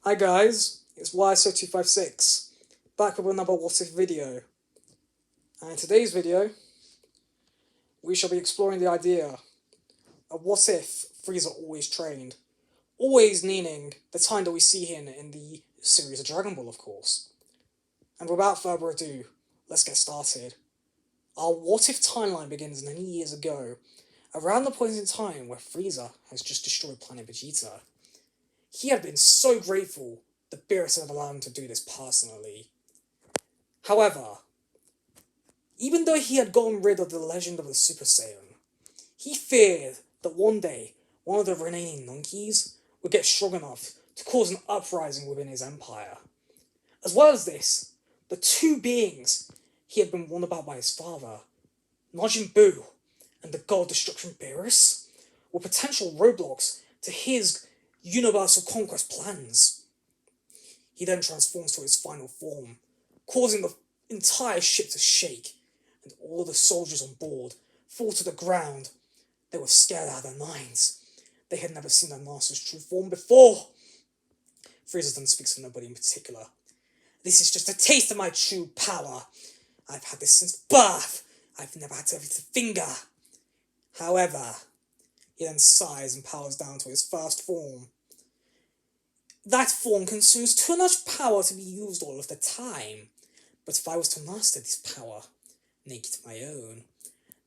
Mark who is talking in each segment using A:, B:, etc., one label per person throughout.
A: Hi guys, it's YSO256, back with another What If video. And in today's video, we shall be exploring the idea of what if Frieza always trained. Always meaning the time that we see him in the series of Dragon Ball, of course. And without further ado, let's get started. Our what if timeline begins many years ago, around the point in time where Frieza has just destroyed Planet Vegeta. He had been so grateful that Beerus had allowed him to do this personally. However, even though he had gotten rid of the legend of the Super Saiyan, he feared that one day one of the remaining monkeys would get strong enough to cause an uprising within his empire. As well as this, the two beings he had been warned about by his father, Majin Buu and the God Destruction Beerus, were potential roadblocks to his universal conquest plans. He then transforms to his final form, causing the entire ship to shake, and all the soldiers on board fall to the ground. They were scared out of their minds. They had never seen their master's true form before. Frieza then speaks to nobody in particular. This is just a taste of my true power. I've had this since birth. I've never had to lift a finger. However, he then sighs and powers down to his first form. That form consumes too much power to be used all of the time. But if I was to master this power, make it my own,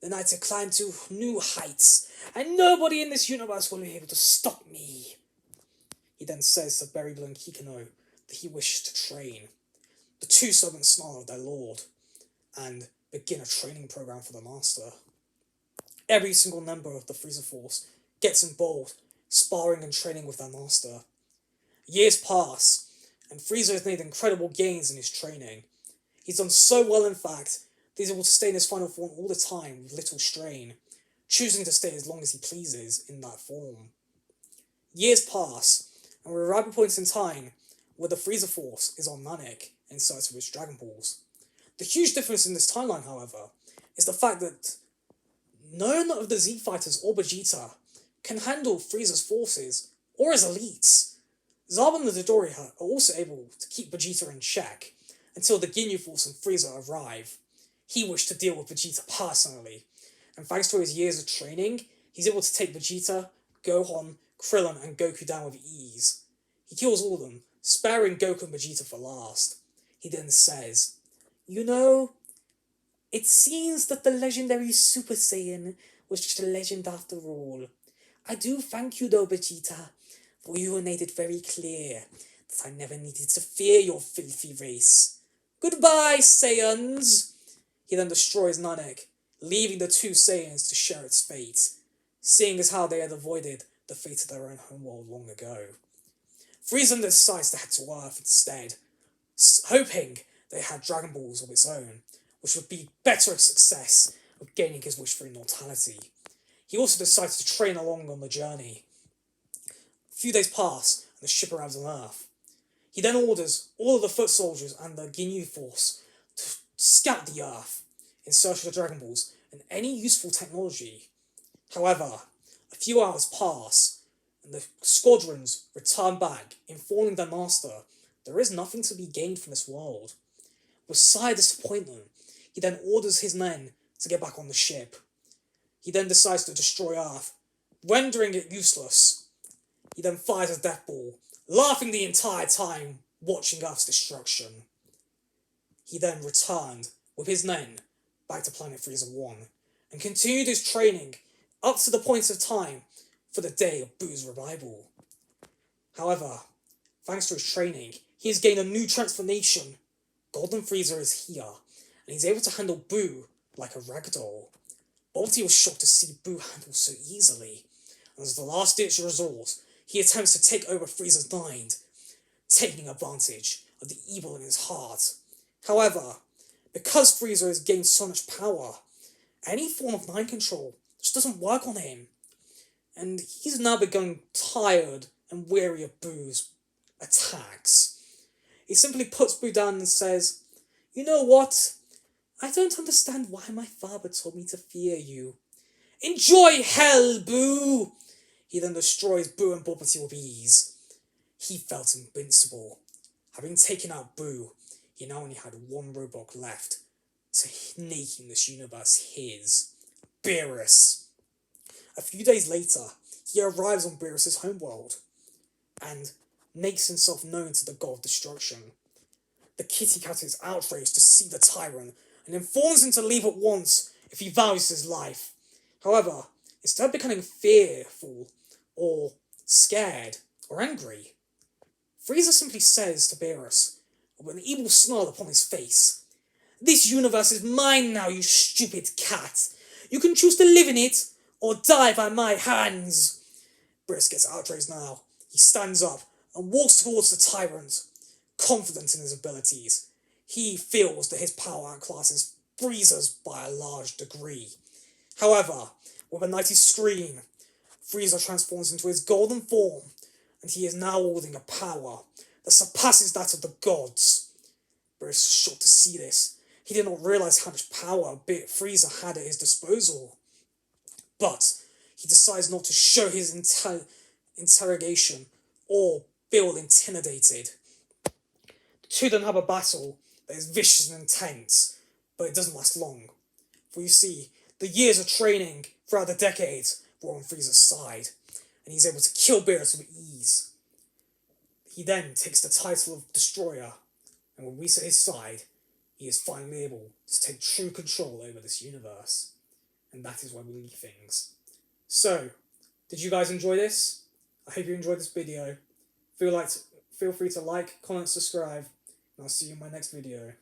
A: then I'd climb to new heights, and nobody in this universe will be able to stop me. He then says to Berry Blue and Kikino that he wishes to train. The two servants snarl at their lord, and begin a training program for the master. Every single member of the Frieza Force gets involved, sparring and training with their master. Years pass, and Frieza has made incredible gains in his training. He's done so well, in fact, that he's able to stay in his final form all the time with little strain, choosing to stay as long as he pleases in that form. Years pass, and we're arriving at points in time where the Frieza Force is on Namek in search of its Dragon Balls. The huge difference in this timeline, however, is the fact that none of the Z Fighters or Vegeta can handle Frieza's forces or his elites. Zarbon and the Dodoria are also able to keep Vegeta in check until the Ginyu Force and Frieza arrive. He wished to deal with Vegeta personally, and thanks to his years of training, he's able to take Vegeta, Gohan, Krillin, and Goku down with ease. He kills all of them, sparing Goku and Vegeta for last. He then says, "You know, it seems that the legendary Super Saiyan was just a legend after all. I do thank you though, Vegeta, for you made it very clear that I never needed to fear your filthy race. Goodbye, Saiyans!" He then destroys Namek, leaving the two Saiyans to share its fate, seeing as how they had avoided the fate of their own homeworld long ago. Frieza decides to head to Earth instead, hoping they had Dragon Balls of its own, which would be better success of gaining his wish for immortality. He also decides to train along on the journey. A few days pass, and the ship arrives on Earth. He then orders all of the foot soldiers and the Ginyu Force to scout the Earth in search of the Dragon Balls and any useful technology. However, a few hours pass, and the squadrons return back, informing their master there is nothing to be gained from this world. With sire disappointment, he then orders his men to get back on the ship. He then decides to destroy Earth, rendering it useless. He then fires a death ball, laughing the entire time watching Earth's destruction. He then returned with his men back to Planet Frieza 1 and continued his training up to the point of time for the day of Buu's revival. However, thanks to his training, he has gained a new transformation. Golden Frieza is here, and he's able to handle Buu like a ragdoll. Balti was shocked to see Buu handled so easily, and as the last-ditch resort, he attempts to take over Frieza's mind, taking advantage of the evil in his heart. However, because Frieza has gained so much power, any form of mind control just doesn't work on him, and he's now becoming tired and weary of Buu's attacks. He simply puts Buu down and says, "You know what? I don't understand why my father told me to fear you. Enjoy hell, Buu!" He then destroys Buu and Bobbity with ease. he felt invincible. Having taken out Boo, he now only had one roadblock left to making this universe his. Beerus. A few days later, he arrives on Beerus' homeworld and makes himself known to the God of Destruction. The kitty cat is outraged to see the tyrant and informs him to leave at once if he values his life. However, instead of becoming fearful or scared or angry, Frieza simply says to Beerus, with an evil snarl upon his face, "This universe is mine now, you stupid cat. You can choose to live in it or die by my hands." Beerus gets outraged now. He stands up and walks towards the tyrant, confident in his abilities. He feels that his power outclasses Frieza's by a large degree. However, with a mighty scream, Frieza transforms into his golden form, and he is now wielding a power that surpasses that of the gods. Beerus is shocked to see this. He did not realize how much power Frieza had at his disposal. But he decides not to show his interrogation or feel intimidated. The two then have a battle that is vicious and intense, but it doesn't last long. For you see, the years of training throughout the decades were on Frieza's side, and he's able to kill Beerus with ease. He then takes the title of Destroyer, and when Whis at his side, he is finally able to take true control over this universe. And that is where we leave things. So, did you guys enjoy this? I hope you enjoyed this video. Feel free to like, comment, subscribe, and I'll see you in my next video.